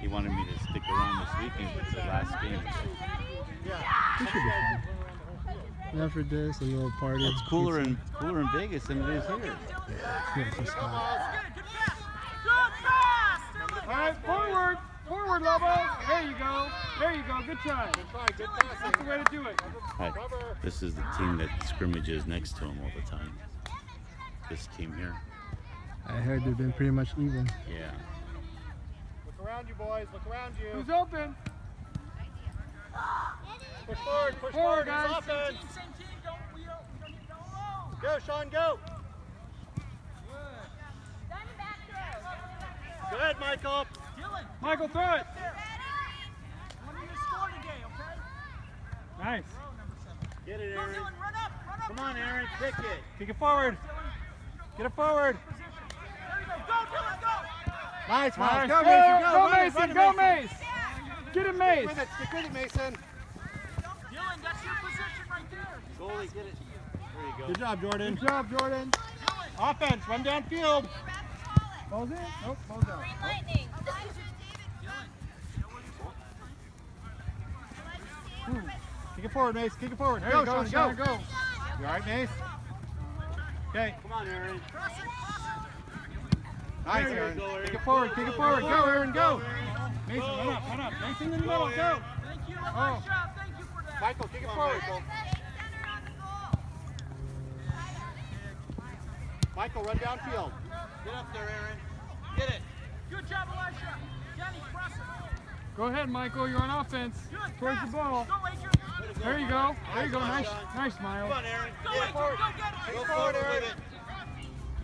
He wanted me to stick around this weekend for the last game. This should be fun. After this, a little party. It's cooler in Vegas than it is here. Yeah, it's just hot. All right, forward, Lobo. There you go. Good try. That's the way to do it. Hi. This is the team that scrimmages next to him all the time. This team here. I heard they've been pretty much even. Yeah. Look around you, boys. Look around you. Who's open? Push forward, guys. Offense. Go, Sean, go. Good, Michael. Michael, throw it. Nice. Get it, Aaron. Come on, Aaron. Kick it. Kick it forward. Get it forward. Nice, Nice. Go, Go, Mason. Mason. Go, Mace. Get it, Mace. Stick with it, Mason. Dylan, that's your position right there. Goalie, get it. There you go. Good job, Jordan. Offense, run downfield. Ball's in. Nope, ball's out. Lightning. Kick it forward, Mace. Kick it forward. There Go, you go, Sean, Sean, go. You all right, Mace? Okay. Come on, Aaron. Nice, Aaron. Kick it forward. Go, Aaron, go. Mason, run up. Mason in the middle, go. Thank you. Nice job. Thank you for that. Michael, kick it forward. Michael, run downfield. Get up there, Aaron. Get it. Good job, Elisha. Jenny, cross it. Go ahead, Michael. You're on offense. Good. Towards the pass. ball. Go, Adrian. There you go. Nice, Miles. Come on, Aaron. Go, Get it Adrian. forward. Go get it. Go forward, Aaron.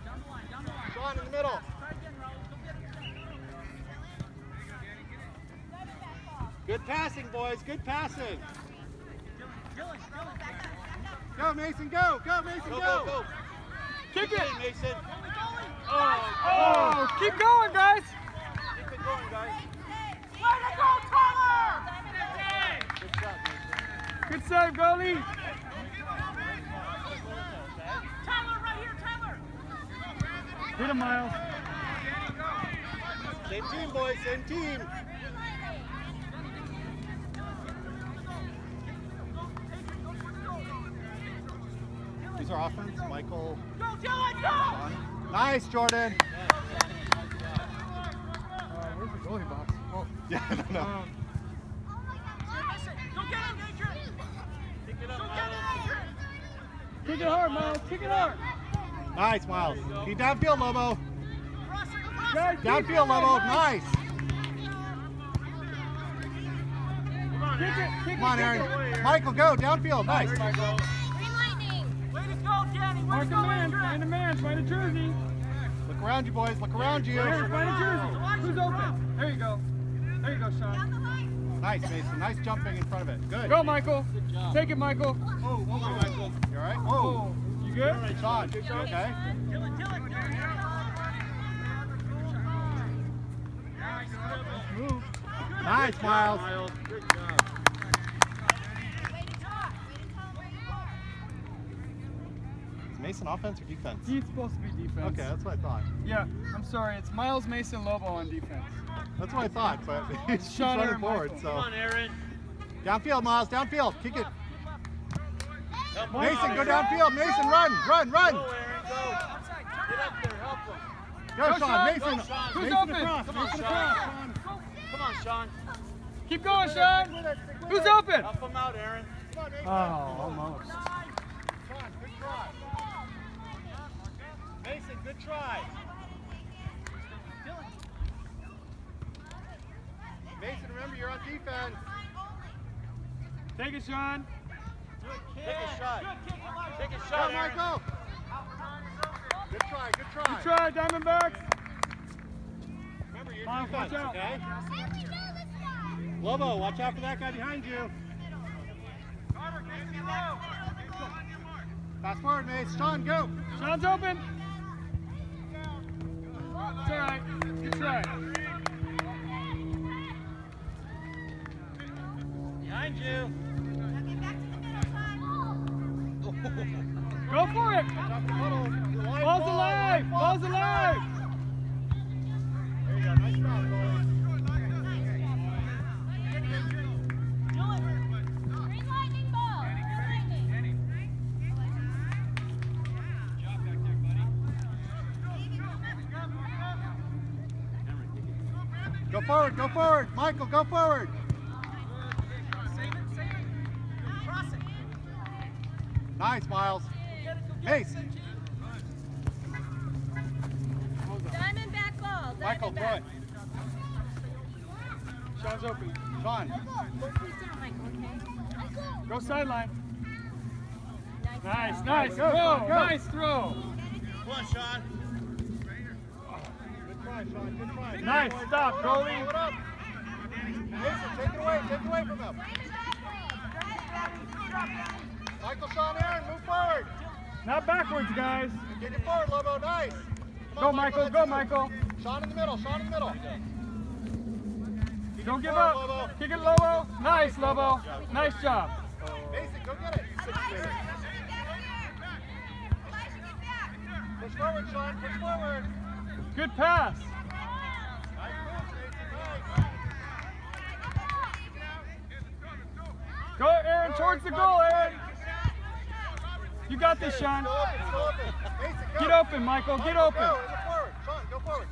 Down the line. Sean in the middle. Try again, Raul. Go get it. Good passing, boys. Good passing. Dylan. Go, Mason, go. Go, Mason, go. Kick it. Mason. Oh, keep going, guys. Keep it going, guys. Way to go, Tyler! Good shot, Mason. Good save, goalie. Tyler, right here, Tyler. Hit him, Miles. Same team, boys. Same team. These are offense. Michael. Go, Dylan, go! Nice, Jordan. Where's the goalie box? Oh. Yeah, no. Go get him, Adrian! Pick it up, Go get him, Adrian! Kick it hard, Miles. Kick it hard. Nice, Miles. Keep downfield, Lobo. Cross it! Guys, keep Downfield, going, Lobo. guys. Nice. Kick it. Come on, Aaron. Michael, go. Downfield. Nice. Green lightning. Way to go, Danny! Way Mark to a go, man. Adrian! Find a man. Find a jersey. Look around you, boys. Look around you. Right here, find a jersey. Who's open? There you go. There you go, Sean. Nice, Mason. Nice jumping in front of it. Good. Go, Michael. Take it, Michael. Oh, Michael. You all right? Whoa. You good? All right, Sean. You okay? Dylan! Move. Nice, Miles. Is Mason offense or defense? He's supposed to be defense. Okay, that's what I thought. Yeah, I'm sorry. It's Miles, Mason, Lobo on defense. That's what I thought, but he's Sean running or forward, Michael. so. Come on, Aaron! Downfield, Miles. Downfield. Kick it. Help Mason, him. go downfield. Mason, run. Go, Aaron, go! Get up there, help him. Go, Go, Sean. Sean. Mason. Go, Sean. Who's Mason open? across. Come on, Mason Sean. across. Come on, Sean. Keep going, Sean. Who's open? Help him out, Aaron. Oh, almost. Sean, good try. Mason, good try. Mason, remember you're on defense. Take it, Sean. Take a shot. Take a Go, shot, Aaron. Michael. Good try, good try. Good try, Diamondbacks. Remember, you're Miles, defense, watch out. okay? There we go. Let's go. Lobo, watch out for that guy behind you. Fast forward, Mace. Sean, go. Sean's open. It's all right. Good try. Behind you. Go for it. Ball's alive. Ball's alive. There you go. Nice job, boys. Go forward, go forward. Michael, go forward. Save it. Cross it. Nice, Miles. Mace. Diamondback ball. Michael, throw it. Sean's open. Sean. Go please down, Michael, okay? Go sideline. Nice. Nice. Go, Throw. Sean, go. Nice throw. Come on, Sean. Good try, Sean. Good try. Nice stop, goalie. Hold up. Mason, take it away. Take it away from him. Michael, Sean, Aaron, move forward. Not backwards, guys. Get it forward, Lobo. Nice. Come Go, on, Michael. let's Go, go. Michael. Sean in the middle. Sean in the middle. Don't give forward, up. Lobo. Kick it, Lobo. Nice, Lobo. Nice job. Mason, go get it. Push forward, Sean. Push forward. Good pass. Nice push, Mason. Nice. Go, Aaron, towards the goal, Aaron. You got this, Sean. Go open. Go open. Mason, go. Get open, Michael. Get open. Go. In the forward. Sean, go forward.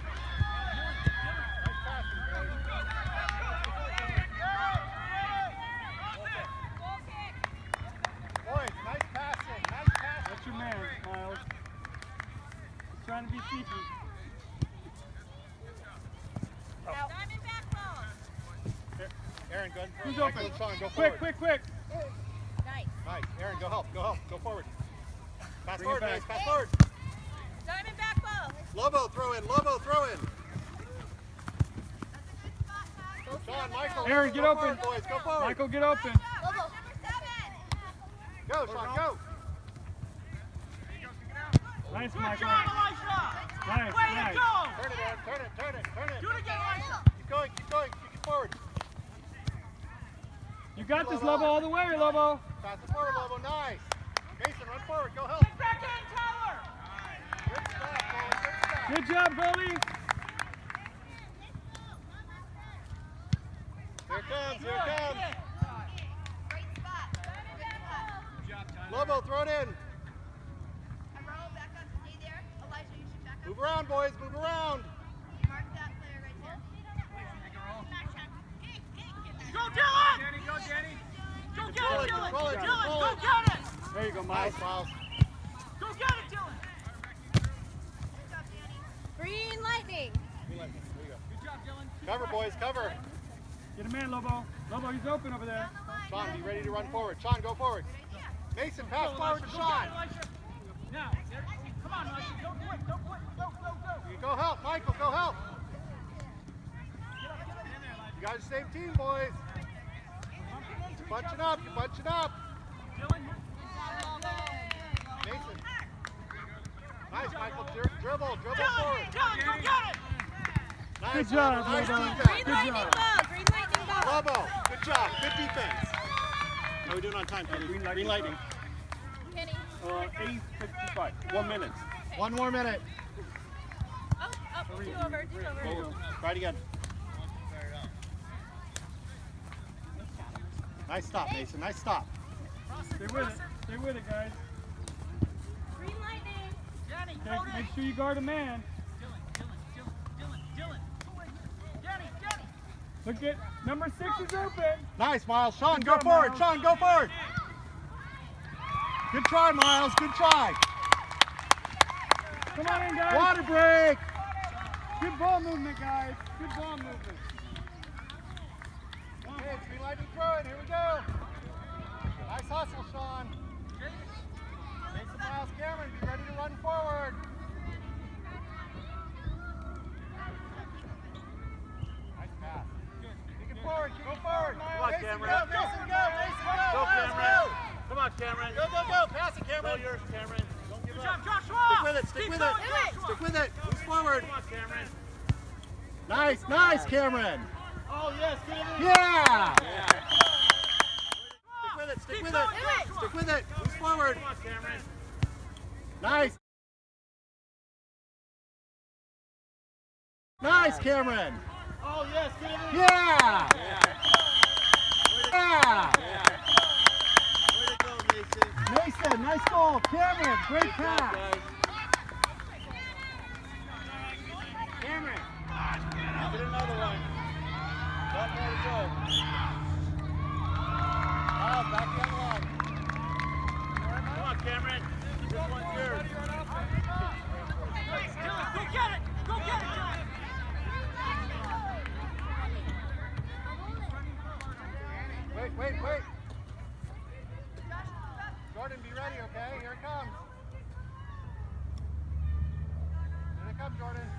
Nice passing, boys. Nice passing. Nice passing. That's your man, Miles. He's trying to be sneaky. Diamondback ball. Aaron, good. Who's Michael open? and Sean, go Quick, forward. quick. Nice. Nice. Aaron, go help. Go help. Go forward. Pass Bring it forward, back. Mace. Pass forward. Diamondback ball. Lobo, throw in. Lobo, throw in. Sean, Michael. Aaron, go get open. forward, boys. Go forward. Michael, get open. Number 7. Go, Sean, go. Nice, Good Michael. job, Elisha. Nice, Way nice. to go. Turn it, Aaron. Turn it, turn it, turn it. Do it again, Elisha. Keep going, keep going. Kick it forward. You got this, Lobo, all the way, Lobo. Pass it forward, Lobo. Nice. Mason, run forward. Go help. Get back in, Tyler. Good stuff, boys. Good stuff. Good job, goalie. Here it comes. Here it comes. Great spot. Good spot. Lobo, throw it in. Roll back up. Stay there. Elijah, you should back up. Move around, boys. Move around. Mark that player right there. Go, Dylan. Go get it, Control it, Dylan. control it, Dylan, control go it. get it. There you go, Miles. Nice, Miles. Go get it, Dylan. Green lightning. There you go. Good job, Dylan. Cover, boys. Cover. Get a man, Lobo. Lobo, he's open over there. Sean, be ready to run forward. Sean, go forward. Mason, pass Go, forward to Elisha. Go Sean. get it, Elisha. Now, there. Come on, Elisha. Don't quit. Don't quit. Go. You go help, Michael. Go help. You guys are the same team, boys. You're bunching up. You're bunching up. Mason. Nice, Michael. Dribble forward. Dylan, go get it. Nice, Good job, Lobo. Nice Lobo. defense. Green Good lightning job. ball. Green lightning ball. Lobo, good job. Good defense. How are we doing on time, Kenny? Green lightning. Green lighting. Kenny. 8:55. 1 minute. One more minute. Oh, 2 over. 2 over. Try it again. Nice stop, Mason. Nice stop. Stay with it. Stay with it, guys. Green lightning. Danny, Okay, go make sure you guard a man. Dylan. Danny. Look at number 6 is open. Nice, Miles. Sean, Good go job, forward. Miles. Sean, go forward. Good try, Miles. Good try. Come on in, guys. Water break. Good ball movement, guys. Good ball movement. Okay, green lighting throwing. Here we go. Nice hustle, Sean. Mason, Miles, Cameron, be ready to run forward. Nice pass. Kick it forward. Go forward. Come on, Mason, Cameron. go. Mason, go. Mason, go. Go, Miles, Cameron. Come on, Cameron. Go. Pass it, Cameron. Go yours, Cameron. Don't give Good up. job, Joshua. Stick with it. Stick Keep with going, it. Joshua. Stick with it. Move forward. Come on, Cameron. Nice, Cameron. Oh, yes. Get it in. Yeah. Yeah. Stick Keep with going, it. Joshua. Stick with it. Move forward. Come on, Cameron. Nice. Nice, Cameron. Oh, yes. Get it in. Yeah. Yeah. Way to go, Mason. Mason, nice goal. Cameron, great Good job, pass. guys. Cameron. Get another one. come, Jordan.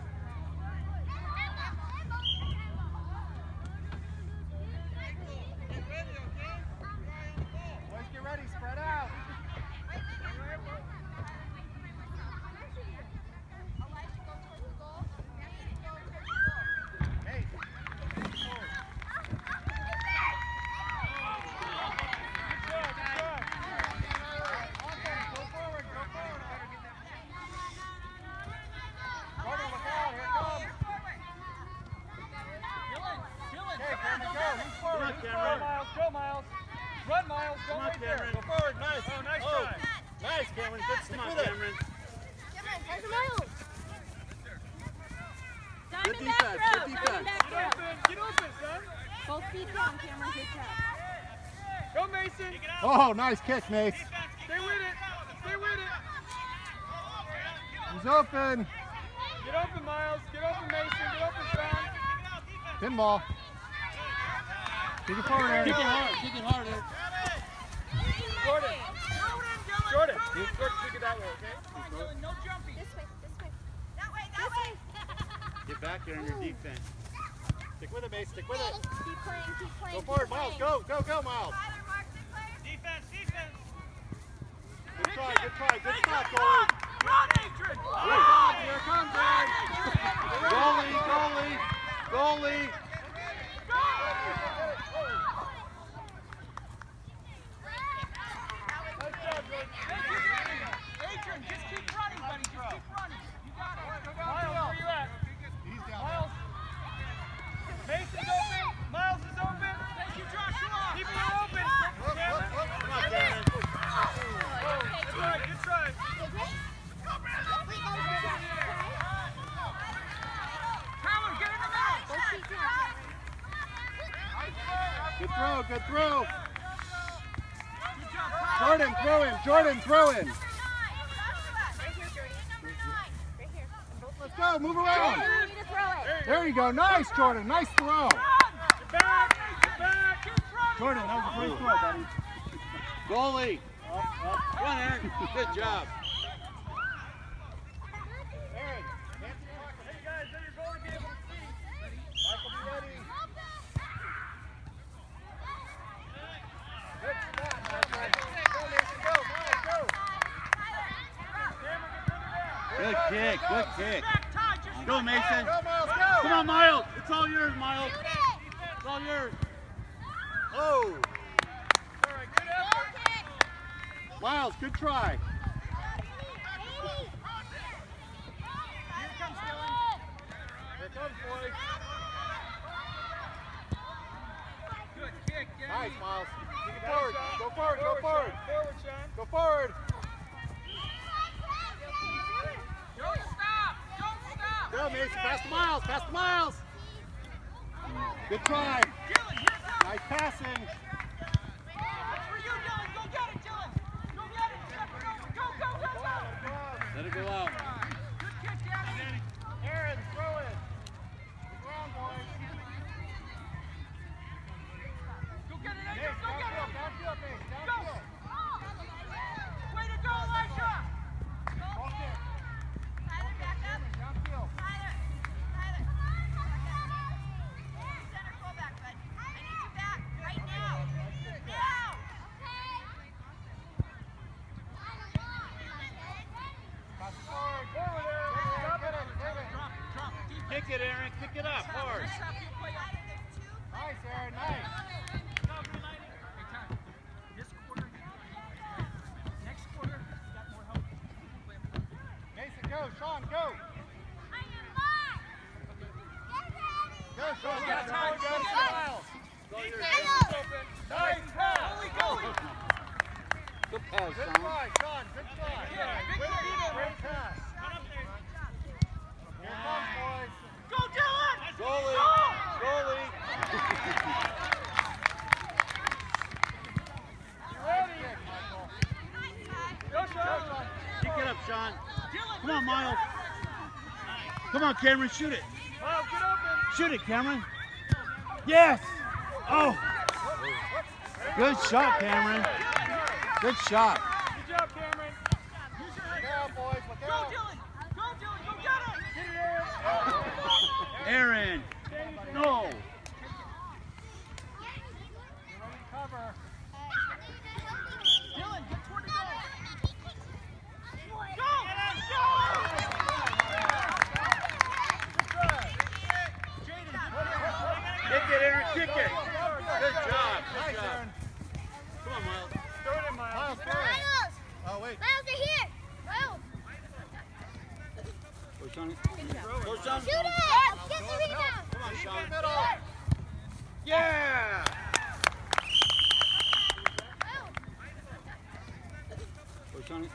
Boys, get ready. Spread out. Hey. Go, Miles. Run, Miles. Go right there. Go forward. Nice. Oh, nice try. Nice, Cameron. Good. Stick with it. Good defense, good defense. Get open, son. Both feet down, Cameron. Good job. Go, Mason. Oh, nice kick, Mace. Stay with it. Stay with it. He's open. Get open, Miles. Get open, Mason. Get open, Sean. Pinball. Kick it forward, Aaron. Kick it hard. Kick it hard, Eric. Jordan. Jordan, kick it that way, okay? No jumping. This way. That way. Get back there on your defense. Stick with it, Mace. Stick with it. Keep playing. Go forward, Miles. Go, Miles. Defense. Good try. Good stop, goalie. Run, Adrian. Here comes Aaron. Goalie. Adrian, just keep running, buddy. Just keep running. You got it. Miles, where you at? He's down. Miles. Mason's open. Miles is open. Thank you, Joshua. People are open. Cameron. Come on, Cameron. Good try. Cameron, get in the middle. Good throw. Jordan, throw in. Let's go, move around. There you go. Nice, Jordan. Nice throw. Get back. Jordan, that was a great throw, buddy. Goalie. Come on, Aaron. Good job. Aaron, Hey, guys, let your goalie be able to see. Michael, be ready. Good spot, Michael. Go, Mason, go. Miles, go. Good kick. Go, Mason. Go, Miles, go. Come on, Miles. It's all yours, Miles. It's all yours. Oh. All right, good effort. Miles, good try. Here comes Dylan. Here comes, boys. Good kick, Nice, Miles. Kick it Nice, forward. Sean. Go forward. Forward, Sean. Go forward. Don't stop. Go, Mason. Pass to Miles. Good try. Dylan, here's up. Nice passing. That's for you, Dylan. Go get it, Dylan. Go get it. Go. Let it go out. Good kick, Danny. Aaron, throw it. Good ground, boys. Go get it, Mace, Adrian. Go get it. downfield, Mace. Go. Downfield. Way to go, Elisha. Ball kick. Tyler, back up. Downfield. Tyler. Center fullback, bud. I need you back right now. Now. Pass it forward. Forward, Aaron. Stop it. Get it. Drop. Defense. Kick it, Aaron. Kick it up. Hard. Nice stop. You play up. Nice, Aaron. Nice. Hey, Tyler, this quarter, next quarter, you got more help. Mason, go. Sean, go. Go, Sean. You got time. Go, Go get it. Miles. Defense is open. Nice pass. Goalie. Good pass, Good Sean. try, Sean. Good try. Yeah, big Great lead in. Great pass. Here it comes, boys. Go, Dylan. Goalie. Goalie. You ready? Kick, Michael. Go, Sean. Kick it up, Sean. Dylan, Come on, Miles. Come on, Cameron. Shoot it. Miles, get open. Shoot it, Cameron. Yes. Oh. Good shot, Cameron. Good shot. Good job, Cameron. Use your Look head. out, boys. Look Go, out. Dylan. Go, Dylan. Go get it. Get it, Johnny. Go, Sean. Shoot it! Get the rebound! Come on, Sean. Yeah! Go, Johnny.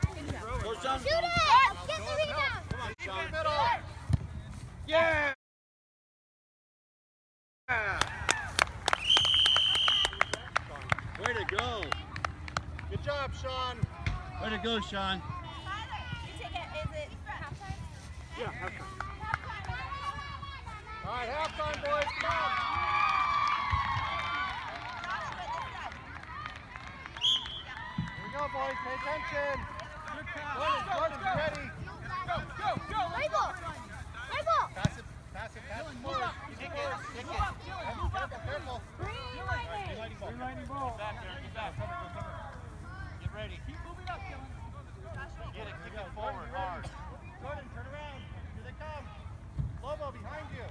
Go, Sean. Shoot it! Get the rebound! Come on, Sean. Yeah! Way to go. Good job, Sean. Way to go, Sean. You take it. Is it halftime? Yeah, halftime. All right, halftime, boys. Come on. Here we go, boys. Pay attention. Jordan, be ready. Go! Right ball! Right ball! Pass it forward. Kick it. Careful. Green lighting! Green lighting ball. Get ready. Keep moving up, Dylan. Get it. Kick it forward hard. Jordan, turn around. Here they come. Lobo, behind you.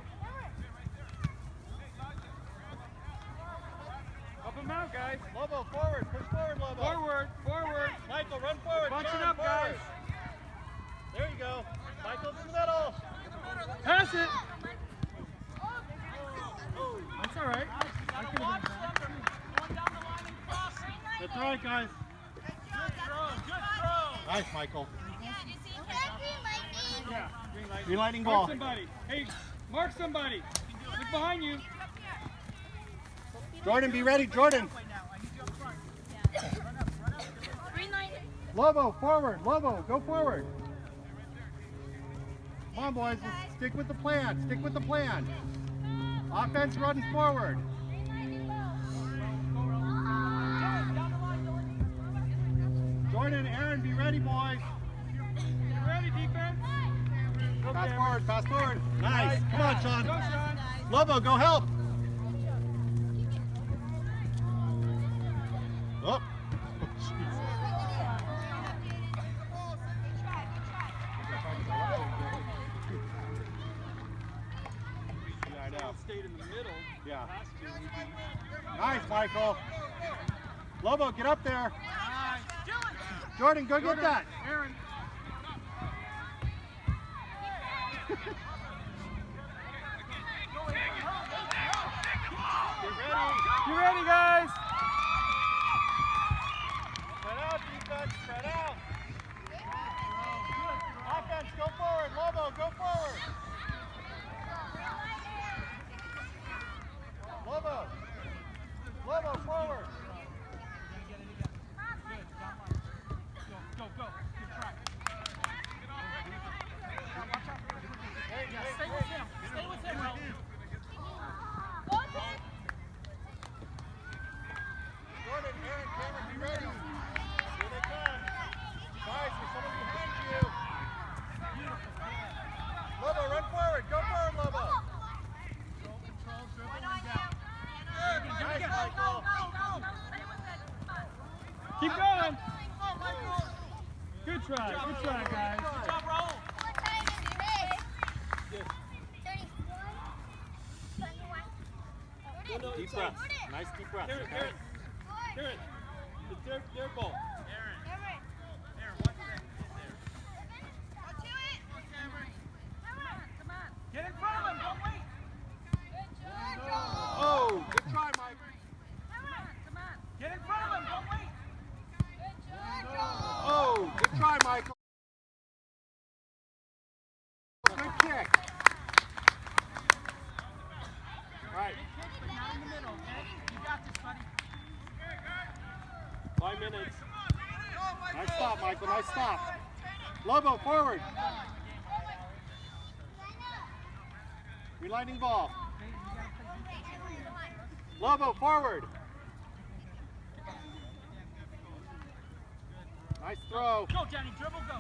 Up and out, guys. Lobo, forward. Push forward, Lobo. Forward. Michael, run forward. Bunch it Sean, up, forward. guys. There you go. Michael's in the middle. Pass it. That's all right. I could have been That's all right, guys. Nice, Michael. Yeah. Green lighting Mark ball. somebody. Hey, mark somebody. Look behind you. Jordan, be ready. Jordan. Green light. Lobo, forward. Lobo, go forward. Come on, boys. Let's stick with the plan. Stick with the plan. Offense running forward. Jordan, Aaron, be ready, boys. You ready, defense? Go, Pass Cameron. forward, pass forward. Nice. Come on, Go, Sean. Sean. Lobo, go help. Oh. Yeah, I know. Stayed in the middle. Yeah. Last year we beat. Nice, Michael. Lobo, get up there. Nice. Jordan, go get that. Aaron. You ready, guys? Spread out, defense. Spread out. Offense, go forward. Lobo, go forward. Lobo. Lobo, forward. Go. Good try. Stay with him. Stay with him. Jordan, Aaron, Cameron, be ready. Here they come. Guys, there's someone behind you. Lobo, run forward. Go forward, Lobo. Nice, Michael. Keep going. Good try, guys. Good job, Raul. Deep breaths. Nice deep breaths. Aaron. It's their ball. Get in front of him. Don't wait. Oh, good try, Mike. Get in front of him. Don't wait. Oh, good try, Michael. Good kick. All right. 5 minutes. Nice stop, Michael. Nice stop. Lobo, forward. Relighting ball. Lobo, forward. Nice throw. Go, Johnny. Dribble, go.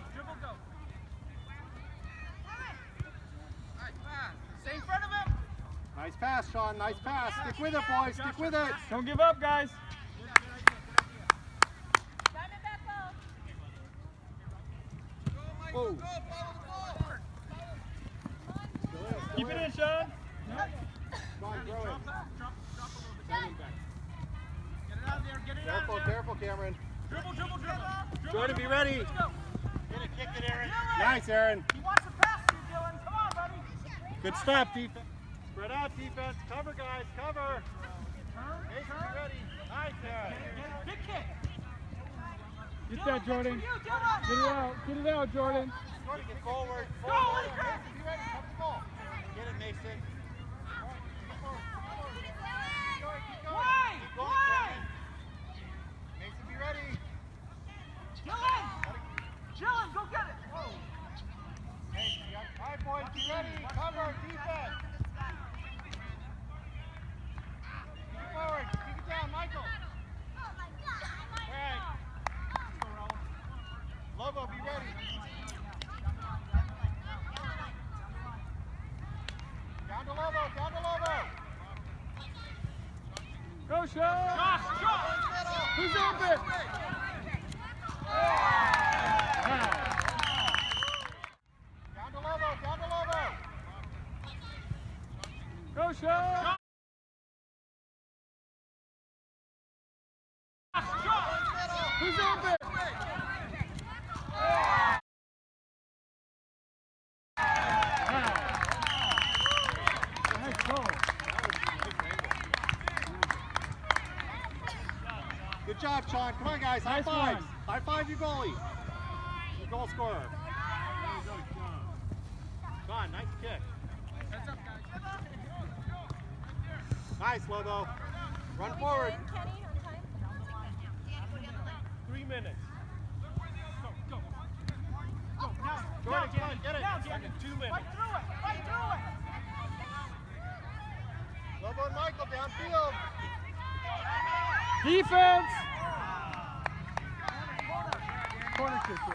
Stay in front of him. Nice pass, Sean. Nice pass. Stick with it, boys. Stick with it. Don't give up, guys. Whoa. Keep it in, Sean. Sean, throw it. Careful, Cameron. Dribble. Jordan, be ready. Get it, kick it, Aaron. Nice, Aaron. He wants to pass you, Dylan. Good stop, defense. Spread out, defense. Cover, guys. Cover. Mason, be ready. Nice, Aaron. Big kick. Get that, Jordan. Get it out. Get it out, Jordan. Jordan, get forward. Go, Forward. Mason. Mason, be ready. Come to goal. Get it, Mason. Keep going. Why? Keep going, Why? Jordan. Mason, be ready. Jillen, go get it. Mason, you got 5 points. Be ready. Cover, defense. Keep it forward. Keep it down, Michael. Right. Lobo, be ready. Down to Lobo, down to Lobo. Go, Sean. Who's open? Down to Lobo, down to Lobo. Go, Sean. Who's open? Nice goal. Good job, Sean. Come on, guys. High Nice fives. one. High five your goalie. Your goal scorer. Sean, nice kick. Nice, Lobo. Run forward. 3 minutes. Jordan, come on, get it. 2 minutes. Lobo and Michael downfield. Defense. Corner kick here.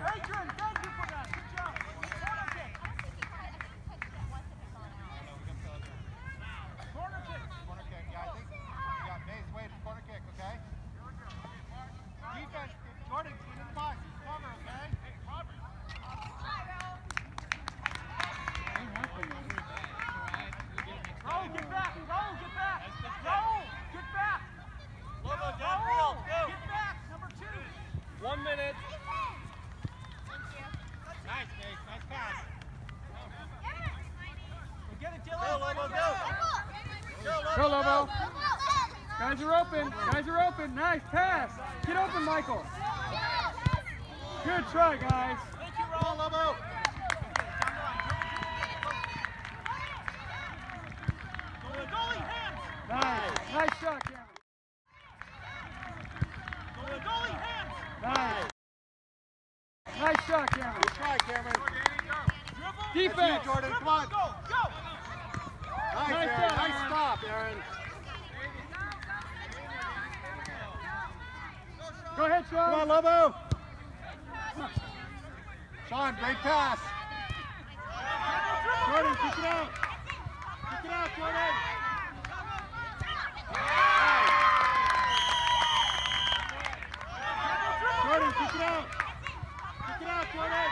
Corner kick. Yeah, I think you got Mace waiting for corner kick, okay? Defense, Jordan, get in the box. Cover, okay? Get back. Lobo, downfield. Go. Get back. Number 2. 1 minute. Nice, Mace. Nice pass. Get it, Go, Lobo, go. Go, Lobo. Guys are open. Nice pass. Get open, Michael. Good try, guys. Come on, Lobo. Nice shot, Cameron. Nice shot, Cameron. Good try, Cameron. Defense. That's you, Jordan. Come on. Nice, Nice Aaron. shot. Nice stop, Aaron. Go ahead, Sean. Come on, Lobo. Sean, great pass. Jordan, kick it out. Kick it out, Jordan. Jordan, kick it out. Kick it out, Jordan.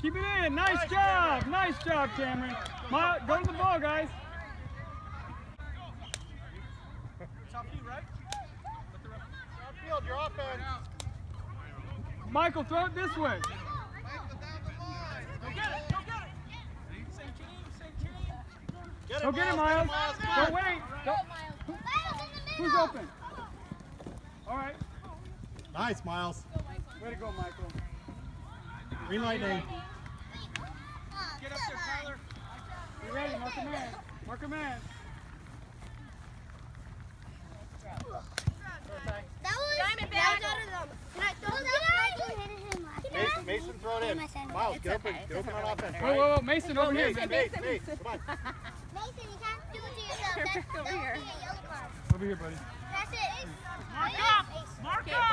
Keep it in. Nice job. Nice job, Cameron. Go to the ball, guys. Field, your offense. Michael, throw it this way. Go get it, Miles. Don't wait. Who's open? All right. Nice, Miles. Way to go, Michael. Green lightning. Get up there, Tyler. Be ready. Mark a man. Mark a man. That was Diamondbacks. Can I throw that? Mason, throw it in. Miles, get open. Get open on offense. Whoa. Mason, over here. Mason, come on. Mason, you can't do it to yourself. That's over here. A yellow card. Over here, buddy. That's it. Mark up.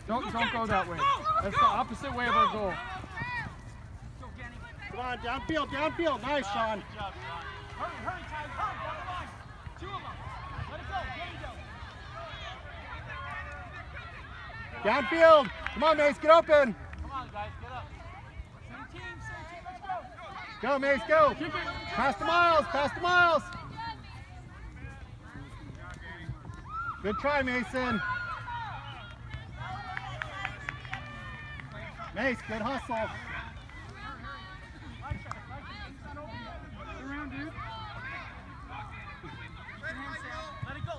Don't go that way. That's the opposite way of our goal. Come on, downfield. Nice, Sean. Hurry, Ty. Hurry. Down the line. 2 of them. Let it go. Let it go. Downfield. Come on, Mace, get open. Come on, guys, get up. Same team, let's go. Go, Mace, go. Pass the Miles, pass the Miles. Good try, Mason. Mace, good hustle. Around, dude.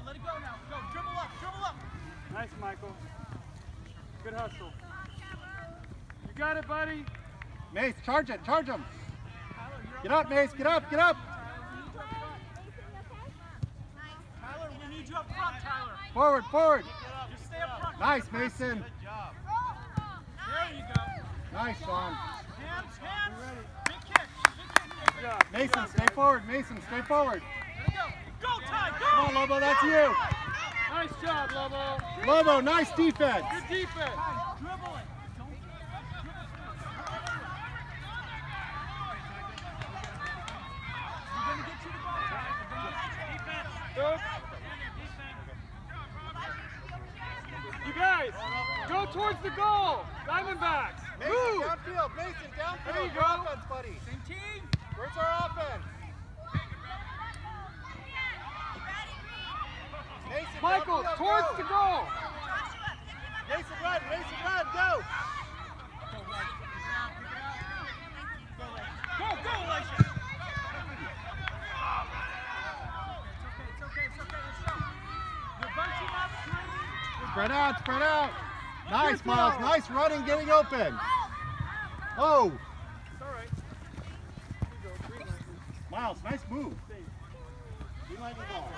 Let it go now. Go, dribble up. Nice, Michael. Good hustle. You got it, buddy. Mace, charge it, charge him. Get up, Mace, get up, get up. Tyler, we need you up front, Tyler. Forward, forward. Just stay up front. Nice, Mason. Good job. There you go. Nice, Sean. Hands. Big kick. Good job. Mason, stay forward. Mason, stay forward. Let it go. Go, Ty, go. Come on, Lobo, that's you. Nice job, Lobo. Lobo, nice defense. Good defense. Dribble it. Good. You guys, go towards the goal. Diamondbacks. Mason, Move. downfield. Mason, downfield. There you Your go. offense, buddy. Same team. Where's our offense? Mason, Michael, downfield, towards go. the goal. Mason, run, go. Go, Elisha. It's okay. Let's go. You're bunching up, three. Spread out. Nice, Good Miles. ball. Nice running, getting open. Oh, It's all right. Miles, nice move. You like the ball.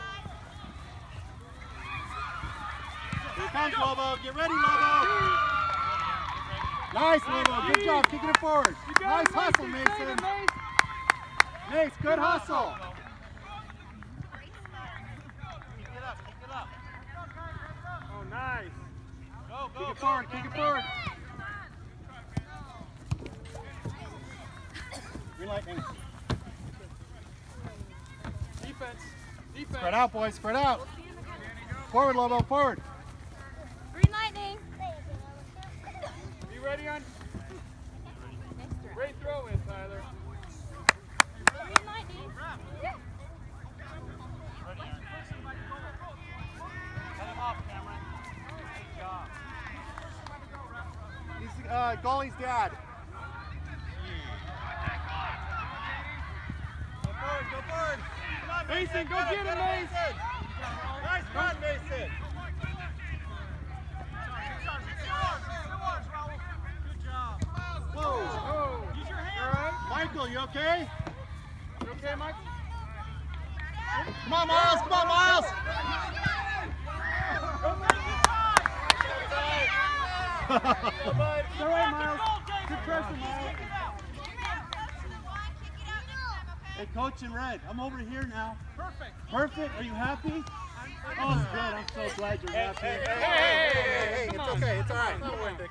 Here comes Lobo. Get ready, Lobo. Nice, Lobo. Good job kicking it forward. You got Nice it, hustle, Mason. Save Mason. it, Mace. Mace, good hustle. Kick it up. Oh, nice. Go. Kick it forward. Green light, Mace. Defense. Spread out, boys. Spread out. Forward, Lobo. Forward. Green lightning. Be ready on. Great throw in, Tyler. Green lightning. Cut him off, Cameron. Good job. He's goalie's dad. Go forward. Come on, Mason, go get him, Mason. Nice run, Mason. Good job. Whoa. Oh. Use your All hands. right. Michael, you okay? You okay, Mike? Come on, Miles. Come on, Miles. It's all right, Miles. Good pressure, Miles. Hey, Coach in red, I'm over here now. Perfect. Perfect. Are you happy? Oh, good. I'm so glad you're happy. Hey, it's okay. It's all right.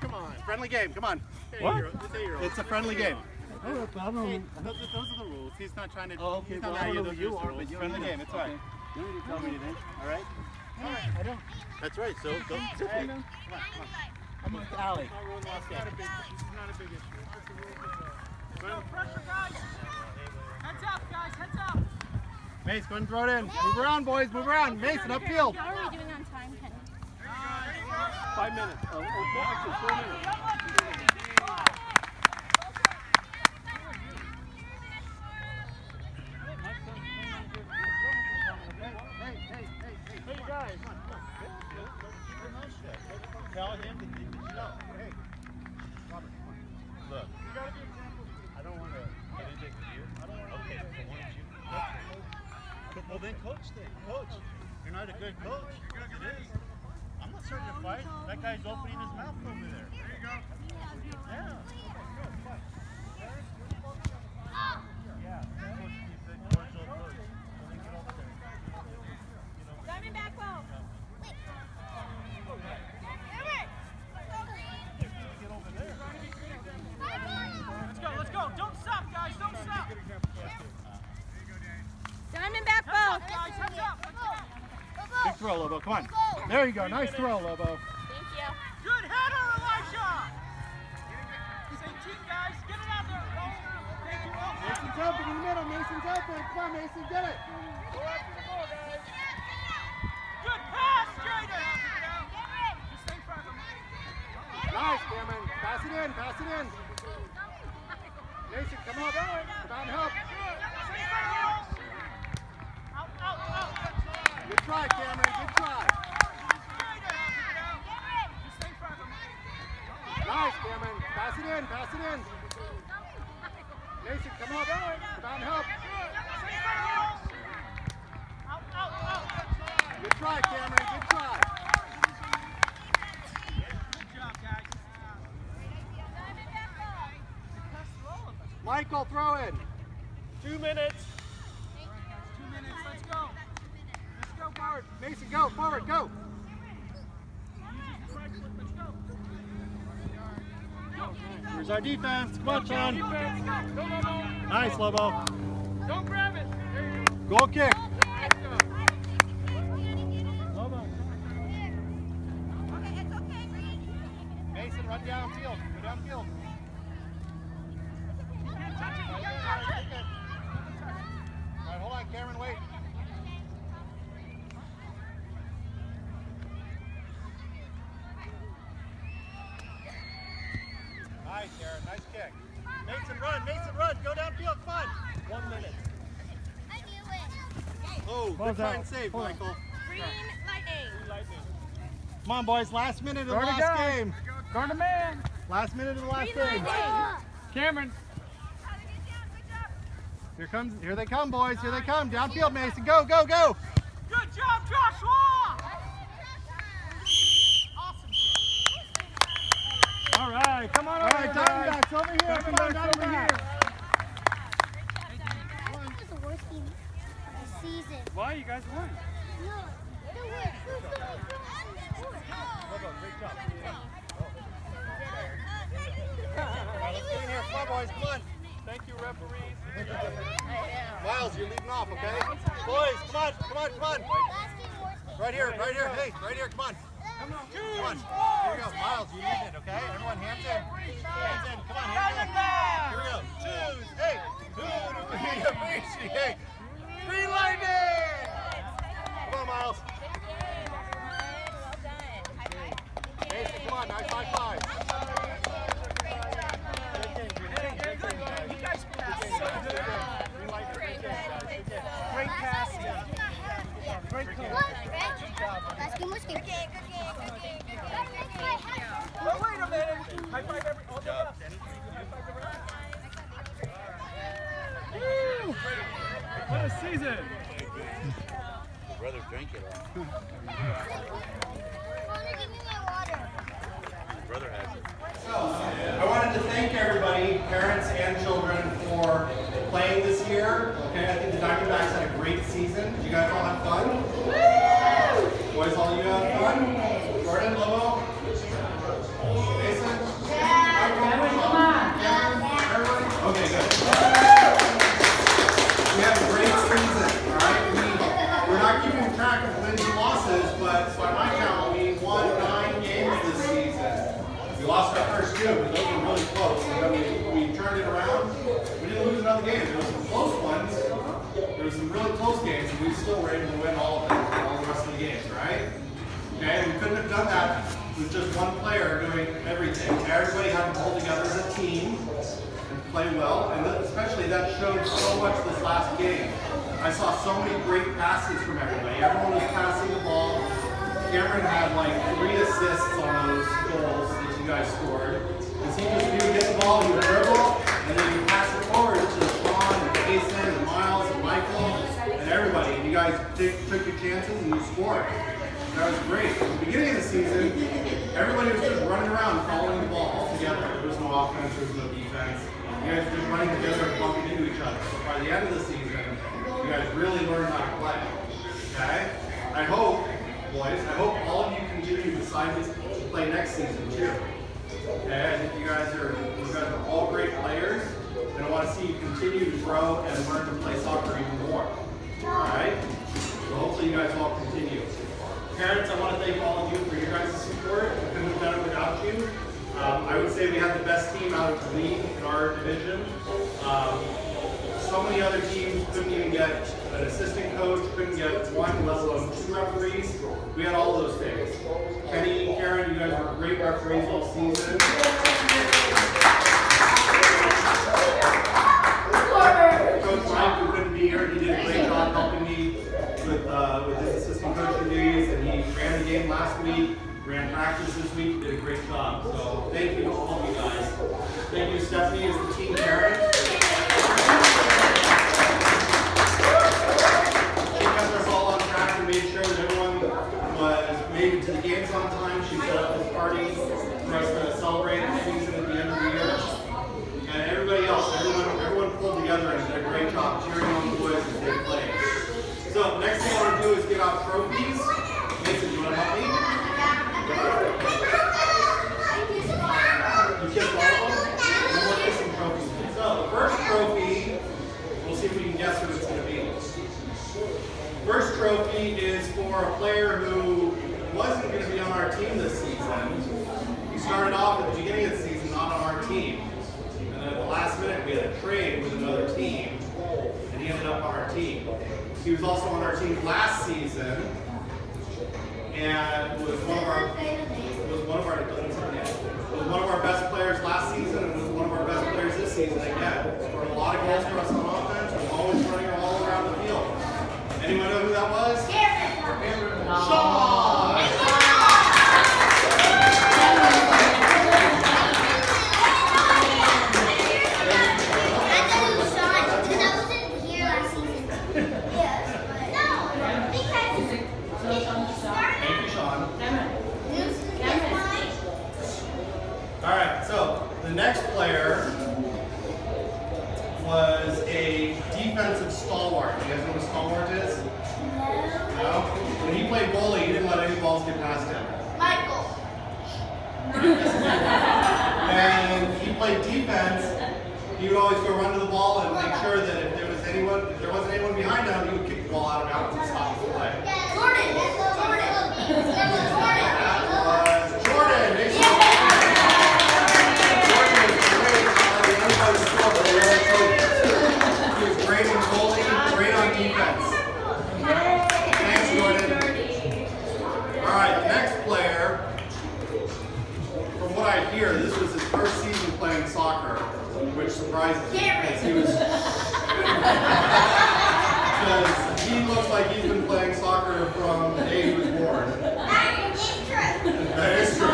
Come on. Friendly game. Come on. What? It's a friendly game. I don't. Those are the rules. He's not trying to. Oh, okay. He's not Well, I mad don't at know you. who you are, but It's you're friendly game. It's all right. You don't need to tell me anything. All right? I don't. That's right. So go sit Hey, there. I'm with Allie. This is not a big issue. Go, pressure, guys. Heads up, guys. Heads up. Mace, go and throw it in. Move around, boys. Move around. Mason, upfield. How are we doing on time, Kenny? 5 minutes. Oh, actually 4 minutes. Hey, you guys. Tell him the thing that you know. Hey, Robert, look. You gotta be examples. I don't want to get into it with you. I don't want to. Okay, so why don't you? Well, then coach then. Coach. You're not a good coach. It is. I'm not starting to fight. That guy's opening his mouth over there. There you go. Yeah. Yeah. Coach is a good cordial coach. So then get over there. Diamondback ball. Get over there. Let's go. Don't stop, guys. Don't stop. Diamondback ball. Guys, heads up. Let's go. Big throw, Lobo. Come on. There you go. Nice throw, Lobo. Thank you. Good header. Mason's open in the middle. Mason's open. Come on, Mason, get it. Go after the ball, guys. Good pass, Jader. Just stay in front of him. Nice, Cameron. Pass it in. Pass it in. Mason, come up. Come on, help. Good try, Cameron. Good try. Just stay in front of him. Nice, Cameron. Pass it in. Pass it in. Mason, come up. Come on, help. Good try, Cameron. Good try. Good job, guys. Michael, throw in. 2 minutes. 2 minutes. Let's go. Let's go, Bart. Mason, go. Forward, go. Here's our defense. Come on, Sean. Defense. Go, Lobo. Nice, Lobo. Don't grab it. There you go. Goal kick. Let's go. Lobo. Okay, it's okay, Green. Mason, run downfield. Go downfield. All right, hold on, Cameron, wait. Nice, Aaron, nice kick. Mason, run. Mason, run. Go downfield. Come on. 1 minute. I knew it. Oh, Ball's good find out. save, Hold on. Michael. Green lightning. Lightning. Come on, boys. Last minute of the Guard a last guy. game. Guard a man. Last minute of the last Green game. lightning. Cameron. Here they come, boys. Here they come. Downfield, Mason. Go, go, go. Good job, Joshua. Awesome. All right. Come on All over, right, guys. Diamondbacks over here. Come on, Diamondbacks over here. Diamondbacks. That was the worst game of the season. Why? You guys won. No, the worst. Lobo, great job. All right, let's get in here. Come on, boys. Come on. Thank you, referees. Miles, you're leading off, okay? Boys, come on, come on, come on. Last game, worst game. Right here, right here. Hey, right here. Come on. Come on. Here we go. Miles, you lead it, okay? Everyone, hands in. Hands in. Come on, hands in. Here we go. Choose. Hey, who do we appreciate? Green lightning! Come on, Miles. Mason, come on. Nice high five. You guys passed so good. Great passing. Great What? call. Last game, worst game. Oh, wait a minute. High five every. All the refs. High five the refs. Woo! What a season. Brother, drink it all. Connor, give me my water. Brother has it. I wanted to thank everybody, parents and children, for playing this year. Okay, I think the Diamondbacks had a great season. Did you guys all have fun? Boys, all you had fun? Jordan, Lobo? Mason? Come on. Everybody? Okay, good. We had a great season, all right? We're not keeping track of wins and losses, but by my count, we won 9 games this season. We lost our first 2, but those were really close. And then we turned it around. We didn't lose another game. There were some close ones. There were some really close games, and we still were able to win all of them, all the rest of the games, right? Okay, we couldn't have done that with just one player doing everything. Everybody had to pull together as a team and play well, and especially that showed so much this last game. I saw so many great passes from everybody. Everyone was passing the ball. Cameron had like 3 assists on those goals that you guys scored. Because he just knew get the ball, he would dribble, and then you pass it forward to Sean and Jason and Miles and Michael and everybody. And you guys took your chances and you scored. That was great. At the beginning of the season, everybody was just running around following the ball all together. There was no offense, there was no defense. You guys were just running together and bumping into each other. So by the end of the season, you guys really learned how to play. Okay? I hope, boys, I hope all of you continue to decide to play next season too. Okay? I think you guys are all great players, and I want to see you continue to grow and learn to play soccer even more. Alright? So hopefully you guys all continue. Parents, I want to thank all of you for your guys' support. We couldn't have done it without you. I would say we had the best team out of the league in our division. so many other teams couldn't even get an assistant coach, couldn't get one, let alone 2 referees. We had all those things. Kenny, Karen, you guys were great referees all season. Coach Mike, who couldn't be here, he did a great job helping me with his assistant coaching duties, and he ran the game last week, ran practice this week, did a great job. So thank you to all of you guys. Thank you, Stephanie, as the team parent. She kept us all on track and made sure that everyone was made it to the games on time. She set up this party for us to celebrate the season at the end of the year. And everybody else, everyone pulled together and did a great job cheering on the boys as they played. So next thing I want to do is give out trophies. Mason, you want to help me? You kissed all of them? No more kissing trophies. So the first trophy, we'll see if we can guess what it's going to be. First trophy is for a player who wasn't going to be on our team this season. He started off at the beginning of the season not on our team. And then at the last minute we had a trade with another team. And he ended up on our team. He was also on our team last season. And was one of our best players last season and was one of our best players this season again. Scored a lot of goals for us on offense and always running all around the field. Anyone know who that was? Sean! Alright, so the next player was a defensive stalwart. You guys know what a stalwart is? No? When he played goalie, he didn't let any balls get past him. Michael. And he played defense, he would always go run to the ball and make sure that if there wasn't anyone behind him, he would kick the ball out of bounds and stop the play. Jordan. Jordan! He was great in goalie, great on defense. Thanks, Jordan. Alright, the next player, from what I hear, this was his first season playing soccer, which surprises me because he looks like he's been playing soccer from the day he was born. That is true.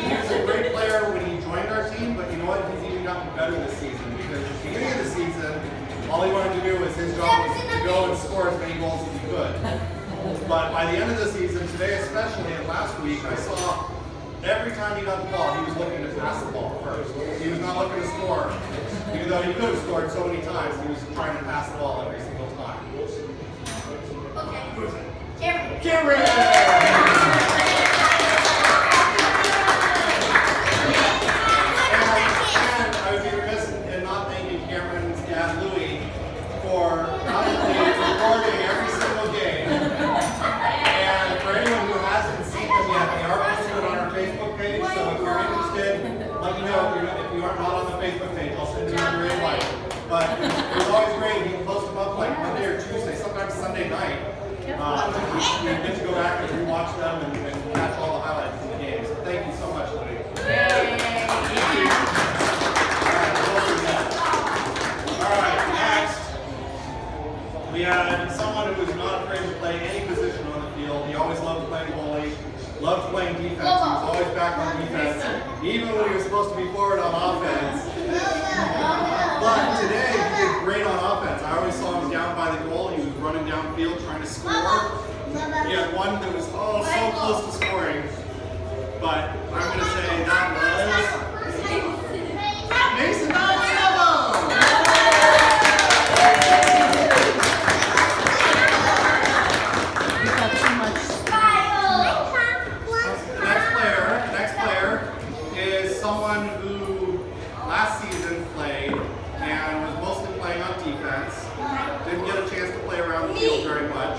He was a great player when he joined our team, but you know what? He's even gotten better this season because at the beginning of the season, all he wanted to do was his job was to go and score as many goals as he could. But by the end of the season, today especially and last week, I saw every time he got the ball, he was looking to pass the ball first. He was not looking to score. Even though he could have scored so many times, he was trying to pass the ball every single time. Okay. Who is it? Cameron. And I would be remiss in not thanking Cameron's dad, Louie, for not only recording every single game, and for anyone who hasn't seen them yet, they are posted on our Facebook page, so if you're interested, let me know if you aren't not on the Facebook page, I'll send you your invite. But it was always great, you can post them up like Monday or Tuesday, sometimes Sunday night. You get to go back and rewatch them and catch all the highlights in the game. So thank you so much, Louie. Alright, next, we had someone who was not afraid to play any position on the field. He always loved playing goalie, loved playing defense. He was always back on defense, even when he was supposed to be forward on offense. But today, he did great on offense. I always saw him down by the goal. He was running downfield trying to score. He had one that was so close to scoring. But I'm going to say that was Mason Diamondbacks. Next player is someone who last season played and was mostly playing on defense. Didn't get a chance to play around the field very much.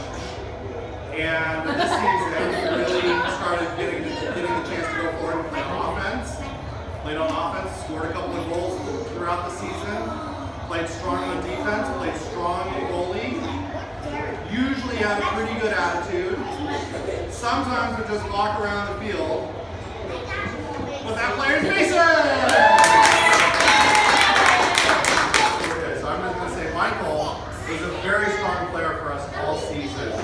And this season really started getting the chance to go forward and play on offense. Played on offense, scored a couple of goals, throughout the season. Played strong on defense, played strong in goalie. Usually had a pretty good attitude. Sometimes would just walk around the field without players' faces. Okay, so I'm just going to say Michael was a very strong player for us all season. He was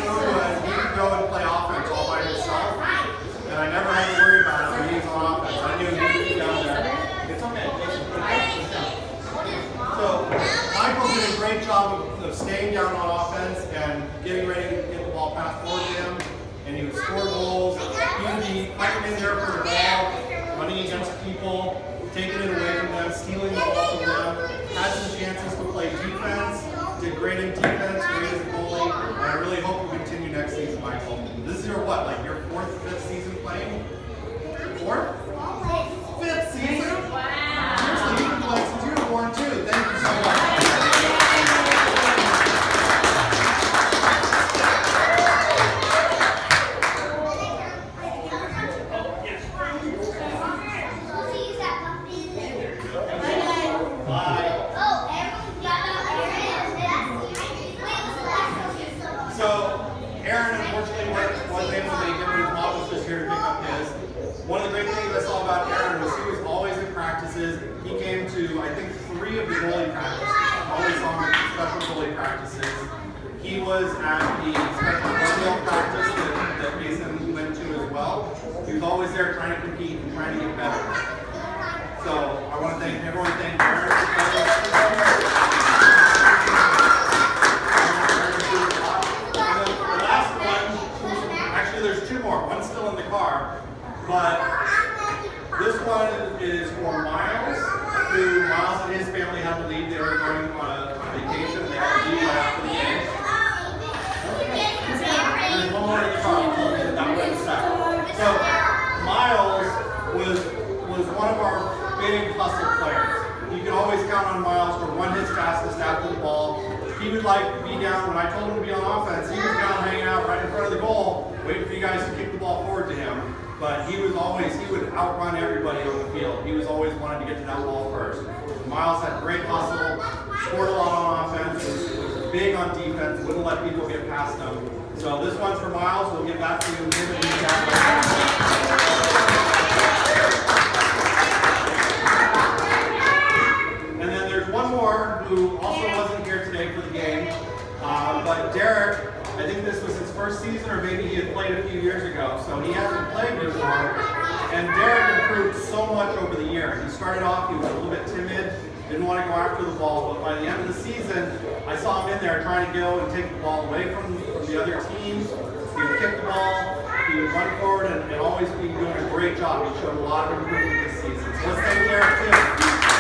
so good. He could go and play offense all by himself, and I never had to worry about it when he was on offense. I knew he would be down there. It's okay. So Michael did a great job of staying down on offense and getting ready to get the ball passed forward to him, and he would score goals. He would be fighting in there for the ball, running against people, taking it away from them, stealing the ball from them. Had some chances to play defense, did great in defense, great as a goalie, and I really hope you continue next season, Michael. This is your what, like your fourth, fifth season playing? Fourth? Fifth season? Seriously, you've been playing since you were born too. Thank you so much. One of the great things I saw about Aaron was he was always in practices. He came to, I think, 3 of the goalie practices. I always saw him at special goalie practices. He was at the special goalie practice that Mason went to as well. He was always there trying to compete and trying to get better. So I want to thank everyone. Thank Aaron. The last one, actually there's 2 more. One's still in the car. But this one is for Miles, who Miles and his family had to leave. They were going on a vacation. They had to leave right after the game. There's one more in the car. That way it's back. So Miles was one of our big hustle players. You could always count on Miles to run his fastest after the ball. He would be down, when I told him to be on offense, he was down hanging out right in front of the goal, waiting for you guys to kick the ball forward to him. But he would outrun everybody on the field. He was always wanting to get to that ball first. Miles had great hustle, scored a lot on offense, was big on defense, wouldn't let people get past him. So this one's for Miles. We'll give that to him and And then there's one more who also wasn't here today for the game. But Derek, I think this was his first season, or maybe he had played a few years ago, so he hasn't played before. And Derek improved so much over the year. He started off, he was a little bit timid, didn't want to go after the ball, but by the end of the season, I saw him in there trying to go and take the ball away from the other teams. He would kick the ball, he would run forward, and always be doing a great job. He showed a lot of improvement this season. So let's thank Derek too.